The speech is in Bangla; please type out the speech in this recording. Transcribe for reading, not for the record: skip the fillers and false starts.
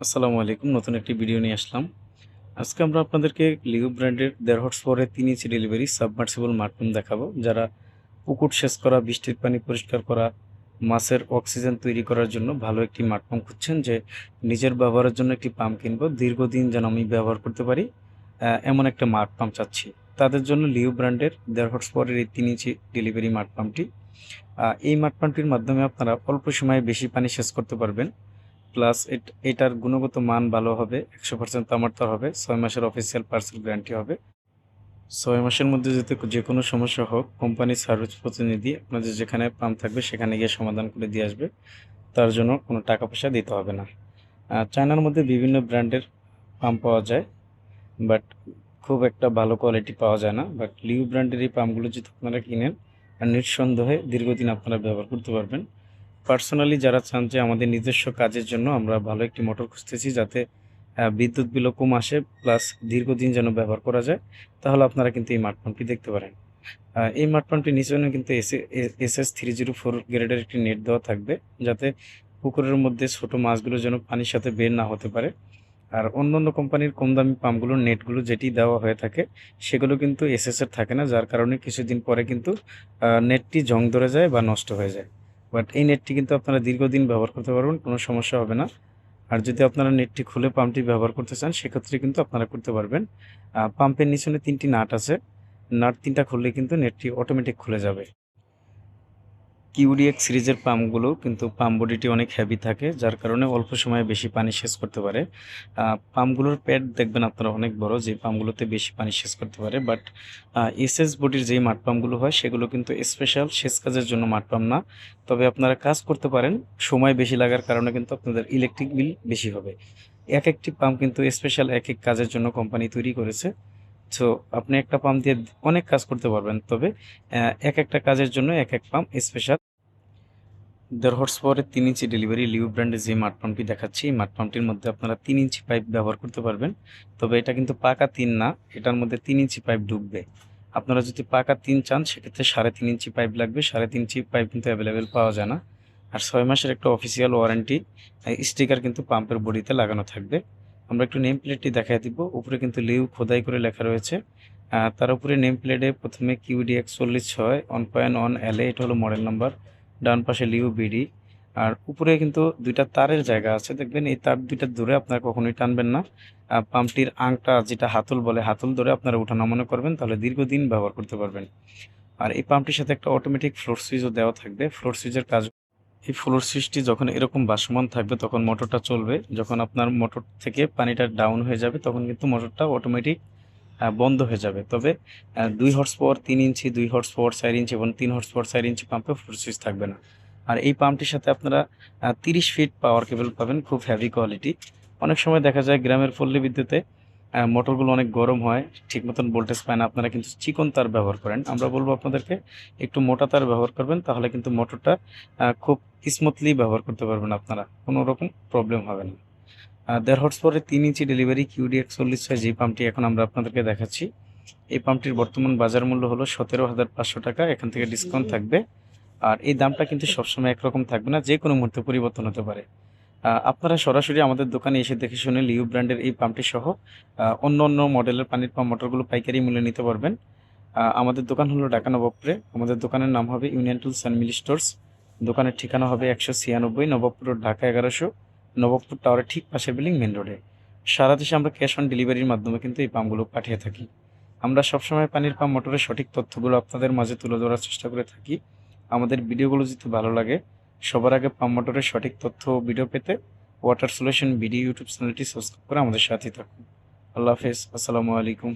আসসালামু আলাইকুম। নতুন একটি ভিডিও নিয়ে আসলাম। আজকে আমরা আপনাদেরকে লিও ব্র্যান্ডের ১.৫ হর্স পাওয়ারের ৩ ইঞ্চি ডেলিভারি সাবমার্সিবল মাড পাম্প দেখাবো। যারা পুকুর সেচ করা, বৃষ্টির পানি পরিষ্কার করা, মাছের অক্সিজেন তৈরি করার জন্য ভালো একটি মাড পাম্প খুঁজছেন যে নিজের ব্যবহারের জন্য একটি পাম্প কিনবো, দীর্ঘদিন যেন আমি ব্যবহার করতে পারি, এমন একটা মাড পাম্প চাচ্ছি। তাদের জন্য লিও ব্র্যান্ডের ১.৫ হর্স পাওয়ারের এই ৩ ইঞ্চি ডেলিভারি মাড পাম্পটি। এই মাড পাম্পটির মাধ্যমে আপনারা অল্প সময়ে বেশি পানি সেচ করতে পারবেন। প্লাস এটার গুণগত মান ভালো হবে, ১০০% তামার হবে, ৬ মাসের অফিসিয়াল পার্সেল গ্যারান্টি হবে। ৬ মাসের মধ্যে যাতে যেকোনো সমস্যা হোক, কোম্পানির সার্ভিস প্রতিনিধি আপনাদের যেখানে পাম্প থাকবে সেখানে গিয়ে সমাধান করে দিয়ে আসবে। তার জন্য কোনো টাকা পয়সা দিতে হবে না। চায়নার মধ্যে বিভিন্ন ব্র্যান্ডের পাম্প পাওয়া যায়, বাট খুব একটা ভালো কোয়ালিটি পাওয়া যায় না। বাট লিও ব্র্যান্ডের এই পাম্পগুলো যদি আপনারা কিনেন, নিঃসন্দেহে দীর্ঘদিন আপনারা ব্যবহার করতে পারবেন। পার্সোনালি যারা চান যে আমাদের নিজস্ব কাজের জন্য আমরা ভালো একটি মোটর খুঁজতেছি যাতে বিদ্যুৎ বিলও কম আসে, প্লাস দীর্ঘদিন যেন ব্যবহার করা যায়, তাহলে আপনারা কিন্তু এই মাড পাম্পটি দেখতে পারেন। এই মাড পাম্পটির নিচেও কিন্তু SS304 গ্রেডের একটি নেট দেওয়া থাকবে, যাতে পুকুরের মধ্যে ছোট মাছগুলো যেন পানির সাথে বের না হতে পারে। আর অন্যান্য কোম্পানির কম দামি পাম্পগুলোর নেটগুলো যেটি দেওয়া হয়ে থাকে সেগুলো কিন্তু এসএসের থাকে না, যার কারণে কিছুদিন পরে কিন্তু নেটটি জং ধরে যায় বা নষ্ট হয়ে যায়। বাট এই নেটটি কিন্তু আপনারা দীর্ঘদিন ব্যবহার করতে পারবেন, কোনো সমস্যা হবে না। আর যদি আপনারা নেটটি খুলে পাম্পটি ব্যবহার করতে চান সেক্ষেত্রে কিন্তু আপনারা করতে পারবেন। পাম্পের নিচনে ৩টি নাট আছে, নাট ৩টা খুললে কিন্তু নেটটি অটোমেটিক খুলে যাবে। কিউডিএক্স সিরিজের পাম্পগুলো কিন্তু পাম্প বডিটি অনেক হেভি থাকে, যার কারণে অল্প সময়ে বেশি পানি সেচ করতে পারে। পাম্পগুলোর প্যাড দেখবেন আপনারা অনেক বড়, যে পাম্পগুলোতে বেশি পানি সেচ করতে পারে। বাট এসএস বডির যেই মাড পাম্পগুলো হয় সেগুলো কিন্তু স্পেশাল সেচ কাজের জন্য মাড পাম্প না। তবে আপনারা কাজ করতে পারেন, সময় বেশি লাগার কারণে কিন্তু আপনাদের ইলেকট্রিক বিল বেশি হবে। এক একটি পাম্প কিন্তু স্পেশাল এক এক কাজের জন্য কোম্পানি তৈরি করেছে। সো আপনি একটা পাম্প দিয়ে অনেক কাজ করতে পারবেন, তবে এক একটা কাজের জন্য এক এক পাম্প স্পেশাল। ১.৫ হর্স পাওয়ারের ৩ ইঞ্চি ডেলিভারি লিও ব্র্যান্ডের যে মাড পাম্পটি দেখাচ্ছি, এই মাড পাম্পটির মধ্যে আপনারা ৩ ইঞ্চি পাইপ ব্যবহার করতে পারবেন। তবে এটা কিন্তু পাকা ৩ না, এটার মধ্যে ৩ ইঞ্চি পাইপ ঢুকবে। আপনারা যদি পাকা ৩ চান সেক্ষেত্রে ৩.৫ ইঞ্চি পাইপ লাগবে। ৩.৫ ইঞ্চি পাইপ কিন্তু অ্যাভেলেবেল পাওয়া যায় না। আর ৬ মাসের একটা অফিসিয়াল ওয়ারেন্টি স্টিকার কিন্তু পাম্পের বডিতে লাগানো থাকবে। আমরা একটু নেম প্লেটটি দেখায় দিব। উপরে কিন্তু লিও খোদাই করে লেখা রয়েছে। তার উপরে নেম প্লেটে প্রথমে QDX ৪০৬ 1.1 LA, এটা হলো মডেল নাম্বার। ডান পাশে লিও বিডি। আর উপরে কিন্তু ২টা তারের জায়গা আছে, দেখবেন এই তার ২টা ধরে আপনারা কখনোই টানবেন না। পাম্পটির আংটা, যেটা হাতল বলে, হাতল ধরে আপনারা ওঠানামা করবেন, তাহলে দীর্ঘদিন ব্যবহার করতে পারবেন। আর এই পাম্পটির সাথে একটা অটোমেটিক ফ্লোর সুইচও দেওয়া থাকবে। ফ্লোর সুইচের কাজ, এই ফ্লোর সুইচটি যখন এরকম ভাসমান থাকবে তখন মোটরটা চলবে। যখন আপনার মোটর থেকে পানিটা ডাউন হয়ে যাবে তখন কিন্তু মোটরটা অটোমেটিক বন্ধ হয়ে যাবে। তবে ২ হর্স পাওয়ার ৩ ইঞ্চি, ২ হর্স পাওয়ার ৪ ইঞ্চি এবং ৩ হর্স পাওয়ার ৪ ইঞ্চি পাম্পে ফ্লোর সুইচ থাকবে না। আর এই পাম্পটির সাথে আপনারা ৩০ ফিট পাওয়ার কেবল পাবেন, খুব হেভি কোয়ালিটি। অনেক সময় দেখা যায় গ্রামের পল্লী বিদ্যুতে মোটরগুলো অনেক গরম হয়, ঠিক মতন ভোল্টেজ পায় না, আপনারা কিন্তু চিকন তার ব্যবহার করেন। আমরা বলবো আপনাদেরকে একটু মোটা তার ব্যবহার করবেন, তাহলে কিন্তু মোটরটা খুব স্মুথলি ব্যবহার করতে পারবেন আপনারা, কোনো রকম প্রবলেম হবে না। ১.৫ হর্স পাওয়ারের ৩ ইঞ্চি ডেলিভারি QDX ৪০৬ যে পাম্পটি এখন আমরা আপনাদেরকে দেখাচ্ছি, এই পাম্পটির বর্তমান বাজার মূল্য হলো ১৭,৫০০ টাকা। এখান থেকে ডিসকাউন্ট থাকবে। আর এই দামটা কিন্তু সবসময় একরকম থাকবে না, যে কোনো মুহূর্তে পরিবর্তন হতে পারে। আপনারা সরাসরি আমাদের দোকানে এসে দেখে শুনে লিও ব্র্যান্ডের এই পাম্পটি সহ অন্য মডেলের পানির পাম্প মোটরগুলো পাইকারি মূল্যে নিতে পারবেন। আমাদের দোকান হলো ঢাকা নবাবপুরে। আমাদের দোকানের নাম হবে union tools and mill stores. দোকানের ঠিকানা হবে ১৯৬ নবাবপুর রোড, ঢাকা ১১০০, নবাবপুর টাওয়ারের ঠিক পাশের বিল্ডিং, মেন রোডে। সারা দেশে আমরা ক্যাশ অন ডেলিভারির মাধ্যমে কিন্তু এই পাম্পগুলো পাঠিয়ে থাকি। আমরা সবসময় পানির পাম্প মোটরের সঠিক তথ্যগুলো আপনাদের মাঝে তুলে ধরার চেষ্টা করে থাকি। আমাদের ভিডিওগুলো যদি ভালো লাগে, সবার আগে পাম্প মোটরের সঠিক তথ্য ও ভিডিও পেতে ওয়াটার সলিউশন ভিডিও ইউটিউব চ্যানেলটি সাবস্ক্রাইব করে আমাদের সাথেই থাকুন। আল্লাহ হাফেজ, আসসালামু আলাইকুম।